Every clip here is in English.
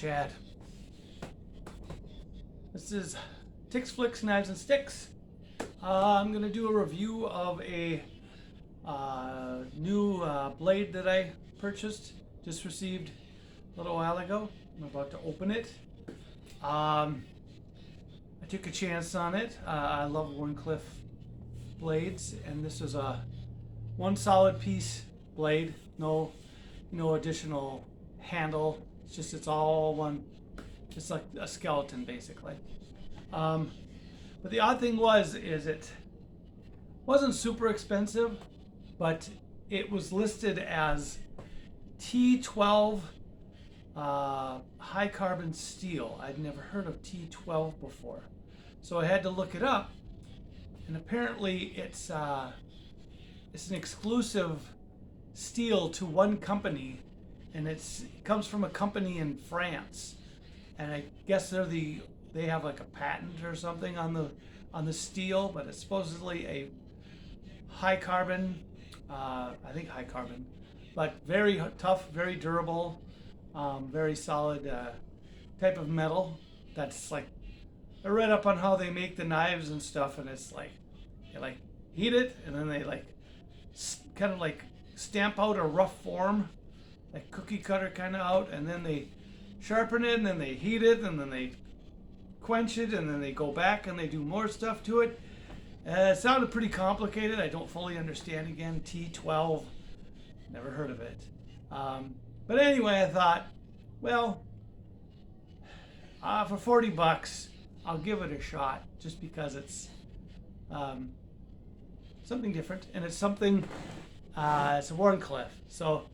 Chad. This is Ticks, Flicks, Knives, and Sticks. I'm going to do a review of a new blade that I purchased, just received a little while ago. I'm about to open it. I took a chance on it. I love Wharncliffe blades, and this is a one solid piece blade, no additional handle. It's all one. It's like a skeleton basically. But the odd thing is it wasn't super expensive, but it was listed as T12 high carbon steel. I'd never heard of T12 before, so I had to look it up, and apparently it's an exclusive steel to one company, and it comes from a company in France, and I guess they have like a patent or something on the steel, but it's supposedly a high carbon, I think high carbon, but very tough, very durable, very solid type of metal. That's like, I read up on how they make the knives and stuff, and it's like they like heat it, and then they like kind of like stamp out a rough form, like cookie cutter kind of out, and then they sharpen it, and then they heat it, and then they quench it, and then they go back and they do more stuff to it. It sounded pretty complicated. I don't fully understand. Again, T12, never heard of it. But anyway, I thought, well, for 40 bucks, I'll give it a shot, just because it's something different, and it's something, it's a Wharncliffe. So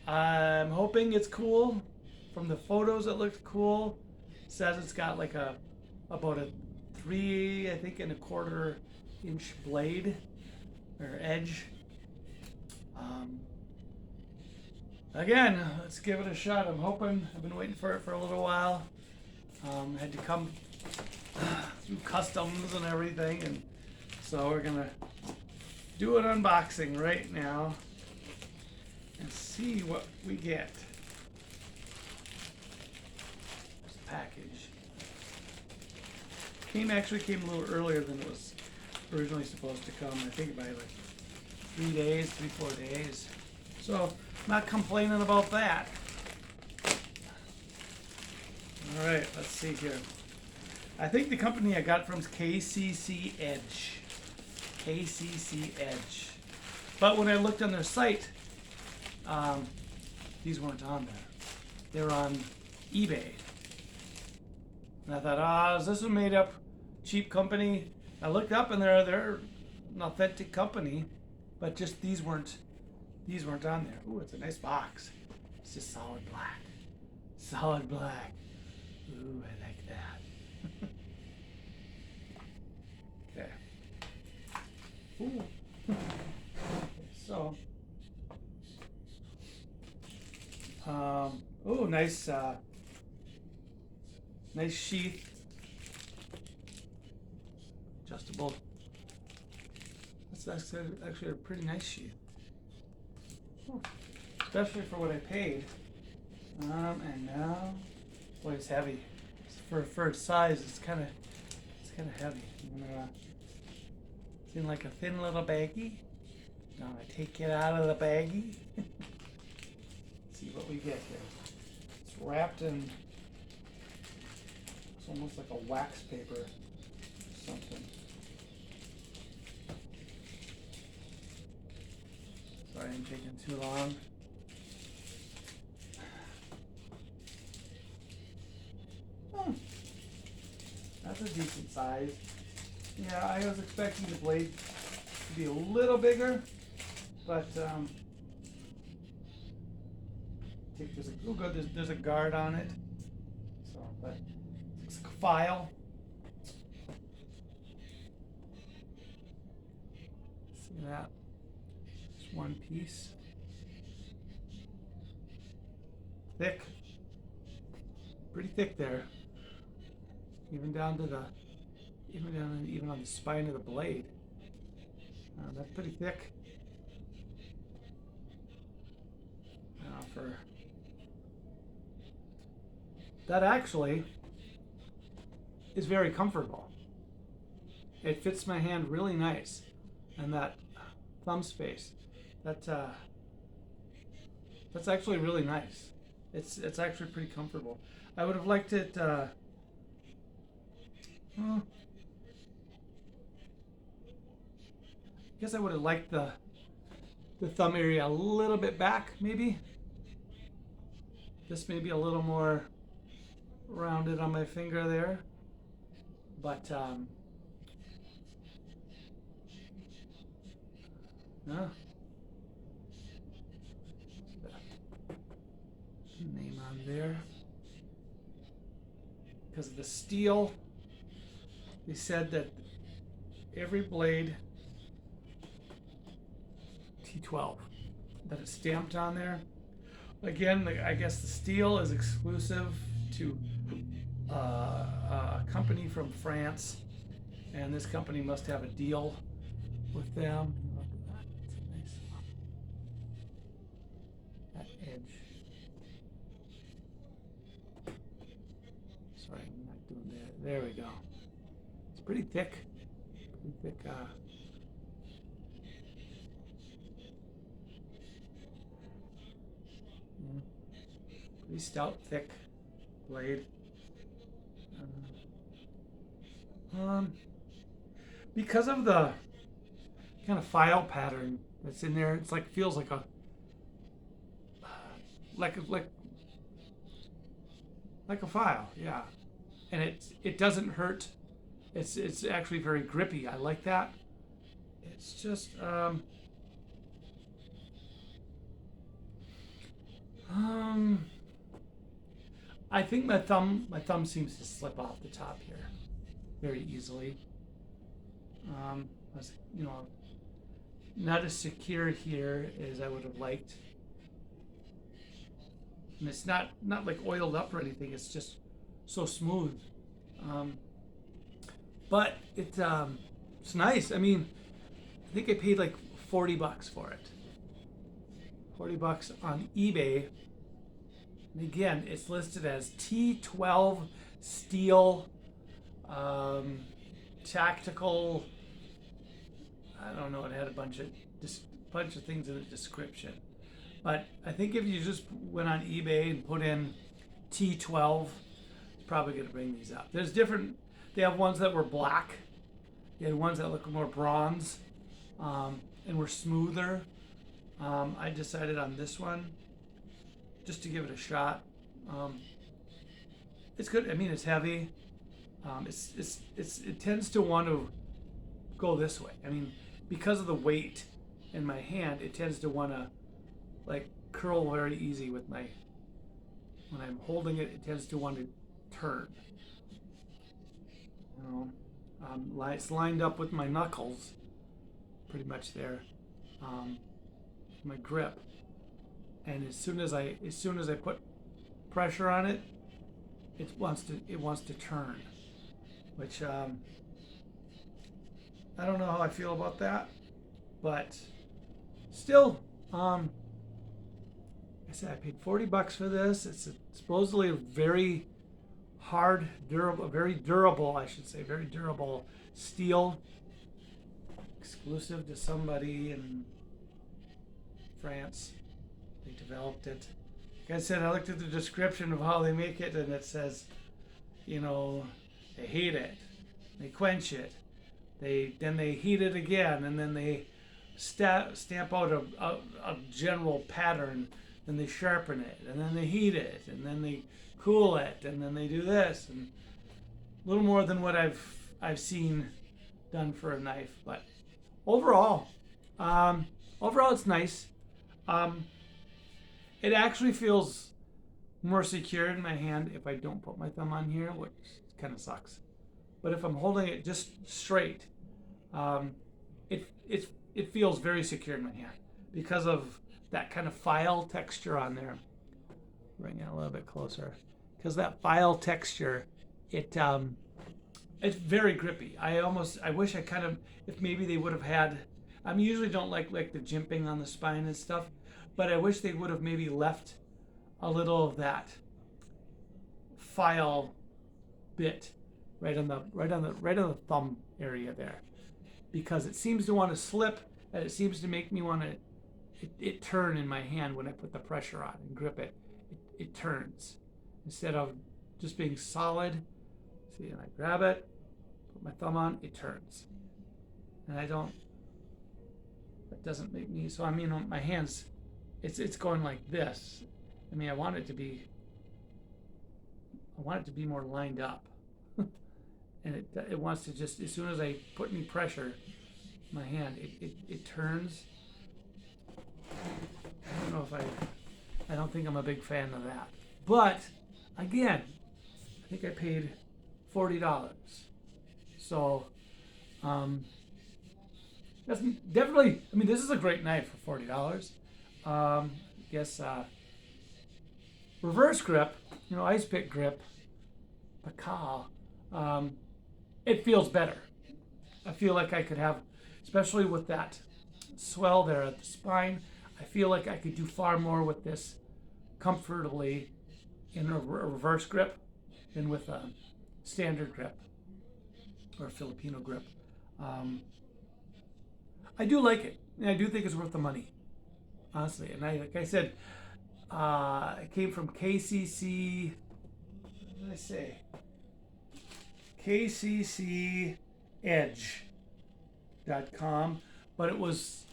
I'm hoping it's cool. From the photos, it looks cool. It says it's got like about a 3, I think, and a quarter inch blade or edge. Again, let's give it a shot. I'm hoping. I've been waiting for it for a little while. Had to come through customs and everything, and so we're gonna do an unboxing right now and see what we get. This package actually came a little earlier than it was originally supposed to come. I think by like 4 days. So I'm not complaining about that. All right, let's see here. I think the company I got from is KCC Edge. KCC Edge. But when I looked on their site, these weren't on there. They're on eBay. And I thought, is this a made up cheap company? I looked up, and they're an authentic company, but just these weren't on there. Ooh, it's a nice box. It's just solid black. Solid black. Ooh, I like that. Okay. Ooh. So, ooh, nice, nice sheath. Adjustable. That's actually a pretty nice sheath. Ooh. Especially for what I paid. And now, boy, it's heavy. For its size, it's kind of heavy. It's in like a thin little baggie. Now I take it out of the baggie. Let's see what we get here. It's wrapped in, it's almost like a wax paper or something. Sorry, I'm taking too long. That's a decent size. Yeah, I was expecting the blade to be a little bigger, but there's a guard on it. So, but it's a file. See that? Just one piece. Thick. Pretty thick there. Even down on the spine of the blade. That's pretty thick. that actually is very comfortable. It fits my hand really nice, and that thumb space. That that's actually really nice. It's actually pretty comfortable. I would have liked it. Well, I guess I would have liked the thumb area a little bit back, maybe. This may be a little more rounded on my finger there, but no. Name on there. Because of the steel, they said that every blade T12 that is stamped on there. Again, I guess the steel is exclusive to a company from France, and this company must have a deal with them. Look at that. It's a nice that edge. Sorry, I'm not doing that. There we go. It's pretty thick. Pretty thick. Pretty stout, thick blade. Because of the kind of file pattern that's in there, it's like feels like a like a file, yeah. And it doesn't hurt. It's actually very grippy. I like that. It's just I think my thumb seems to slip off the top here very easily. You know, not as secure here as I would have liked. And it's not like oiled up or anything. It's just so smooth. But it's nice. I mean, I think I paid like $40 for it. $40 on eBay. And again, it's listed as T12 steel, tactical. I don't know. It had a bunch of things in the description, but I think if you just went on eBay and put in T12, it's probably going to bring these up. There's different. They have ones that were black. They had ones that look more bronze, and were smoother. I decided on this one just to give it a shot. It's good. I mean, it's heavy. It tends to want to go this way. I mean, because of the weight in my hand, it tends to want to like curl very easy with my. When I'm holding it, it tends to want to turn. You know, it's lined up with my knuckles, pretty much there. My grip, and as soon as I put pressure on it, it wants to turn, which I don't know how I feel about that, but still, I said I paid $40 for this. It's supposedly a very hard, durable, very durable steel, exclusive to somebody in France. They developed it. Like I said, I looked at the description of how they make it, and it says, you know, they heat it, they quench it, then they heat it again, and then they stamp out a general pattern, then they sharpen it, and then they heat it, and then they cool it, and then they do this, and a little more than what I've seen done for a knife. But overall it's nice. It actually feels more secure in my hand if I don't put my thumb on here, which kind of sucks. But if I'm holding it just straight, it feels very secure in my hand because of that kind of file texture on there. Bring it a little bit closer, because that file texture, it's very grippy. I wish I kind of, if maybe they would have had. I usually don't like the jimping on the spine and stuff, but I wish they would have maybe left a little of that file bit right on the thumb area there, because it seems to want to slip, and it seems to make me want to it turn in my hand when I put the pressure on and grip it. It turns instead of just being solid. See, and I grab it, put my thumb on, it turns, and I don't. That doesn't make me. So I mean, on my hands, it's going like this. I mean, I want it to be more lined up, and it wants to just, as soon as I put any pressure, my hand, it turns. I don't know if I don't think I'm a big fan of that. But again, I think I paid $40. So that's definitely, I mean, this is a great knife for $40. I guess reverse grip, ice pick grip, Pacal, it feels better. I feel like I could have, especially with that swell there at the spine, I feel like I could do far more with this comfortably in a reverse grip than with a standard grip or a Filipino grip. I do like it, and I do think it's worth the money, honestly. And like I said, it came from KCC. What did I say? KCCEdge.com, but it was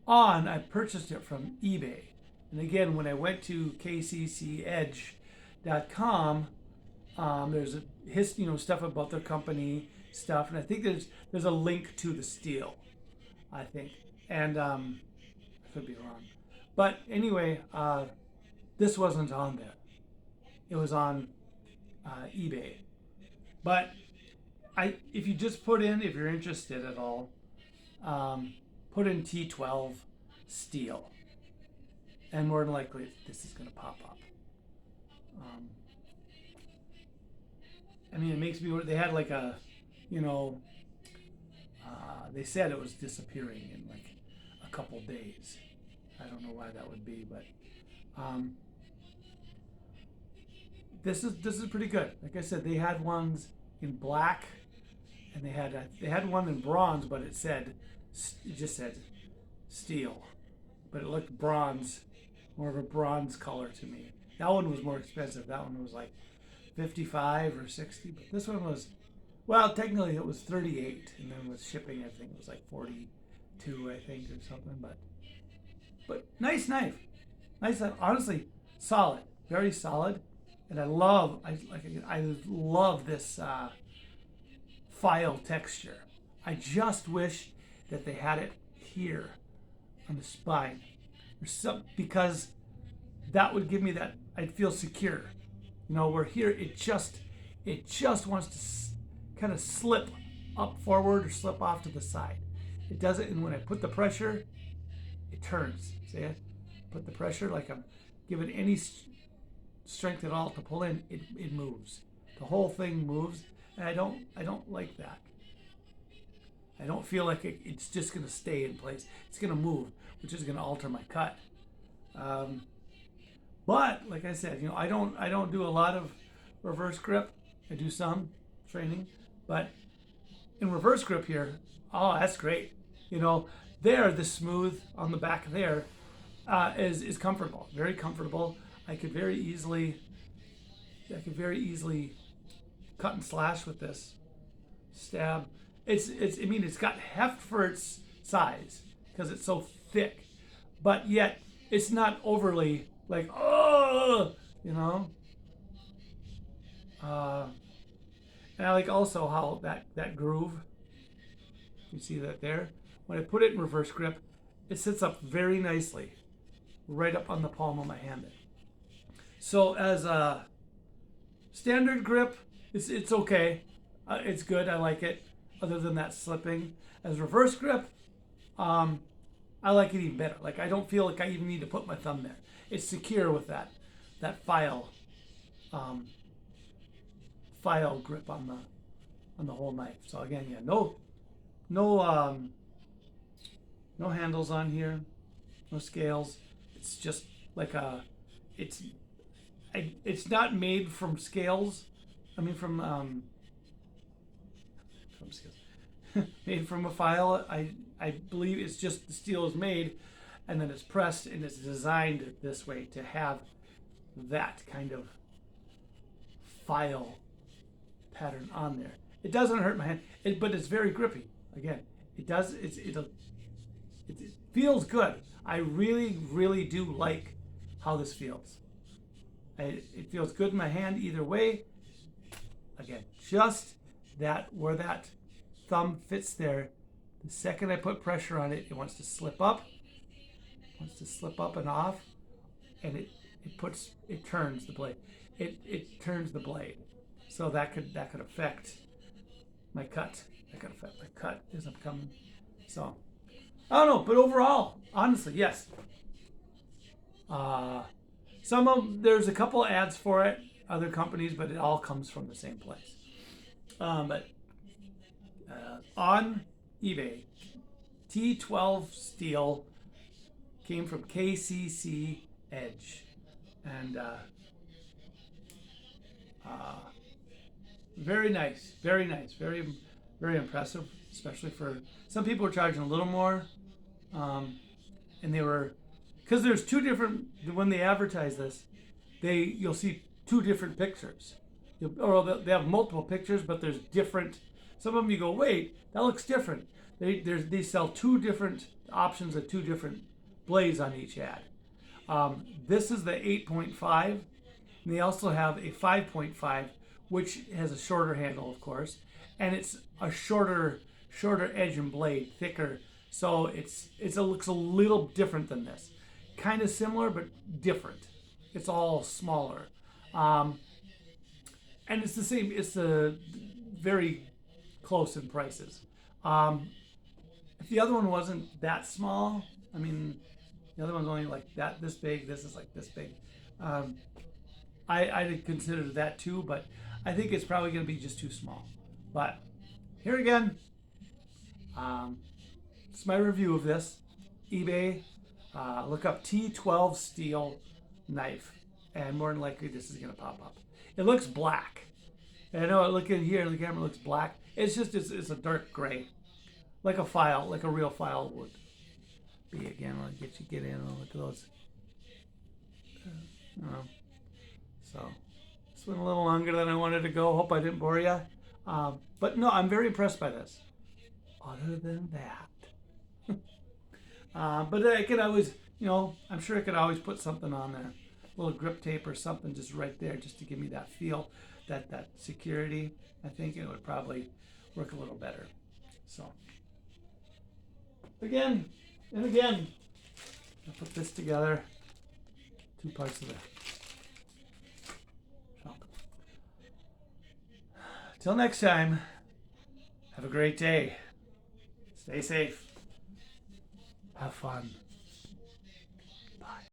I purchased it from eBay. And again, when I went to KCCEdge.com, there's a stuff about their company stuff, and I think there's a link to the steel, I think, and I could be wrong, but anyway, this wasn't on there. It was on eBay. But if you just if you're interested at all, put in T12 steel, and more than likely this is going to pop up. I mean, it makes me. They had like a, they said it was disappearing in like a couple days. I don't know why that would be, but this is pretty good. Like I said, they had ones in black, and they had one in bronze, but it just said steel, but it looked bronze, more of a bronze color to me. That one was more expensive. That one was like 55 or 60, but this one was, well, technically it was 38, and then with shipping, I think it was like 42, I think, or something. But nice knife, honestly, solid, very solid, and I love this file texture. I just wish that they had it here on the spine, because that would give me that, I'd feel secure. Where here it just wants to kind of slip up forward or slip off to the side. It doesn't, and when I put the pressure, it turns. See it? Put the pressure, like I'm giving any strength at all to pull in, it moves. The whole thing moves, and I don't like that. I don't feel like it's just going to stay in place. It's going to move, which is going to alter my cut. But like I said, I don't do a lot of reverse grip. I do some training, but in reverse grip here, oh, that's great. There, the smooth on the back there is comfortable, very comfortable. I could very easily cut and slash with this, stab. I mean, it's got heft for its size because it's so thick, but yet it's not overly like, oh, and I like also how that groove, you see that there? When I put it in reverse grip, it sits up very nicely, right up on the palm of my hand. So as a standard grip, it's okay. It's good, I like it, other than that slipping. As reverse grip, I like it even better. Like, I don't feel like I even need to put my thumb there. It's secure with that file grip on the whole knife. So again, yeah, no handles on here, no scales. It's just like it's not made from scales. I mean from scales. Made from a file. I believe it's just the steel is made, and then it's pressed and it's designed this way to have that kind of file pattern on there. It doesn't hurt my hand, but it's very grippy. Again, it feels good. I really do like how this feels. It feels good in my hand either way. Again, just that where that thumb fits there, the second I put pressure on it, it wants to slip up. It wants to slip up and off, and it turns the blade. It turns the blade. So that could affect my cut. That could affect my cut as I'm coming. So I don't know, but overall, honestly, yes. There's a couple ads for it, other companies, but it all comes from the same place. But on eBay, T12 steel came from KCC Edge, and very nice, very impressive, especially for some people were charging a little more, and they were, because there's two different, when they advertise this, you'll see two different pictures, or they have multiple pictures, but there's different. Some of them you go, wait, that looks different. They sell two different options of two different blades on each ad. This is the 8.5, and they also have a 5.5, which has a shorter handle, of course, and it's a shorter edge and blade, thicker. So it looks a little different than this. Kind of similar, but different. It's all smaller, and it's the same. It's very close in prices. If the other one wasn't that small, I mean, the other one's only like this big. This is like this big. I'd consider that too, but I think it's probably going to be just too small. But here again, it's my review of this. eBay, look up T12 steel knife, and more than likely this is going to pop up. It looks black. And I know, look in here, the camera looks black. It's just, it's a dark gray, like a file, like a real file would be. Again, I'll get in and look at those. So this went a little longer than I wanted to go. Hope I didn't bore you. But no, I'm very impressed by this. Other than that, but I could always, I'm sure I could always put something on there, a little grip tape or something, just right there, just to give me that feel, that security. I think it would probably work a little better. So again and again, I put this together, two parts of it. So, till next time, have a great day. Stay safe. Have fun.